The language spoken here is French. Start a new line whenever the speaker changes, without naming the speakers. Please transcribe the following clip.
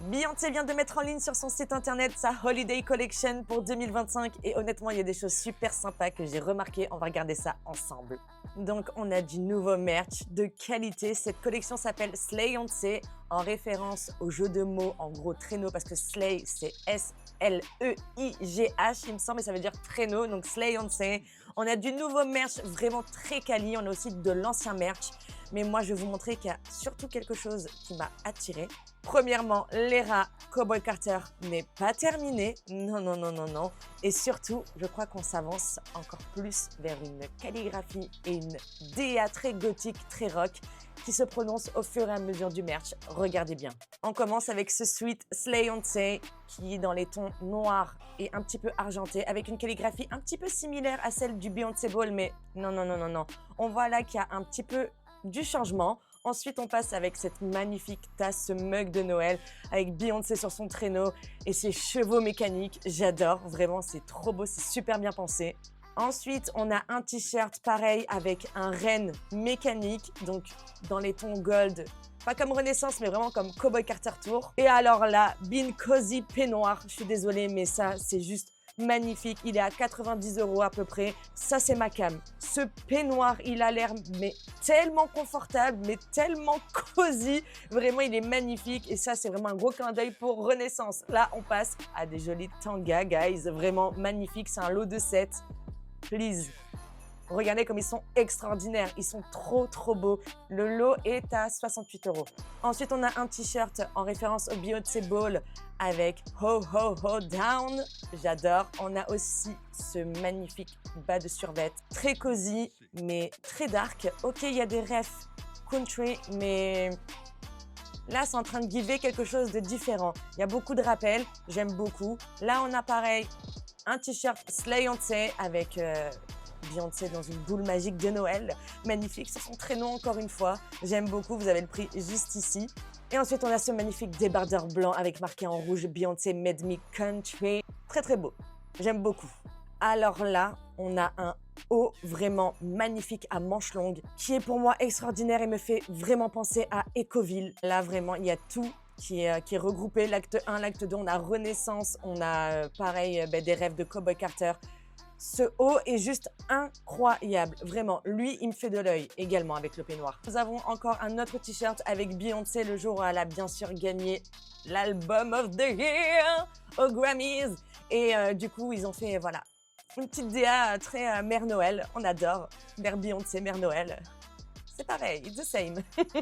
Beyoncé vient de mettre en ligne sur son site internet sa Holiday Collection pour 2025 et honnêtement, il y a des choses super sympas que j'ai remarquées. On va regarder ça ensemble. Donc, on a du nouveau merch de qualité. Cette collection s'appelle Slayonce en référence au jeu de mots, en gros traîneau, parce que Slay, c'est S-L-E-I-G-H, il me semble, et ça veut dire traîneau, donc Slayonce. On a du nouveau merch vraiment très quali. On a aussi de l'ancien merch. Mais moi, je vais vous montrer qu'il y a surtout quelque chose qui m'a attirée. Premièrement, l'ERA Cowboy Carter n'est pas terminée. Non, non, non, non, non. Et surtout, je crois qu'on s'avance encore plus vers une calligraphie et une DA très gothique, très rock, qui se prononce au fur et à mesure du merch. Regardez bien. On commence avec ce sweat Slayonce qui est dans les tons noirs et un petit peu argentés, avec une calligraphie un petit peu similaire à celle du Beyoncé Ball, mais non, non, non, non, non. On voit là qu'il y a un petit peu du changement. Ensuite, on passe avec cette magnifique tasse, ce mug de Noël avec Beyoncé sur son traîneau et ses chevaux mécaniques. J'adore, vraiment, c'est trop beau, c'est super bien pensé. Ensuite, on a un t-shirt pareil avec un renne mécanique, donc dans les tons gold. Pas comme Renaissance, mais vraiment comme Cowboy Carter Tour. Et alors là, Bean Cozy peignoir. Je suis désolée, mais ça, c'est juste magnifique. Il est à 90 € à peu près. Ça, c'est ma cam. Ce peignoir, il a l'air mais tellement confortable, mais tellement cosy. Vraiment, il est magnifique. Et ça, c'est vraiment un gros clin d'œil pour Renaissance. Là, on passe à des jolis tangas, guys. Vraiment magnifique. C'est un lot de 7. Please. Regardez comme ils sont extraordinaires, ils sont trop trop beaux. Le lot est à 68 €. Ensuite, on a un t-shirt en référence au Beyoncé Ball avec Ho Ho Ho Down. J'adore. On a aussi ce magnifique bas de survêt, très cosy mais très dark. Ok, il y a des refs country, mais là, c'est en train de giver quelque chose de différent. Il y a beaucoup de rappels, j'aime beaucoup. Là, on a pareil un t-shirt Slayonce avec Beyoncé dans une boule magique de Noël. Magnifique, c'est son traîneau encore une fois. J'aime beaucoup, vous avez le prix juste ici. Et ensuite, on a ce magnifique débardeur blanc avec marqué en rouge Beyoncé Made Me Country. Très très beau, j'aime beaucoup. Alors là, on a un haut vraiment magnifique à manches longues qui est pour moi extraordinaire et me fait vraiment penser à Ecoville. Là, vraiment, il y a tout qui est regroupé. L'acte 1, l'acte 2, on a Renaissance, on a pareil des rêves de Cowboy Carter. Ce haut est juste incroyable, vraiment. Lui, il me fait de l'œil également avec le peignoir. Nous avons encore un autre t-shirt avec Beyoncé le jour où elle a bien sûr gagné l'album of the year aux Grammys. Et du coup, ils ont fait, voilà, une petite DA très Mère Noël. On adore. Mère Beyoncé, Mère Noël. C'est pareil, it's the same.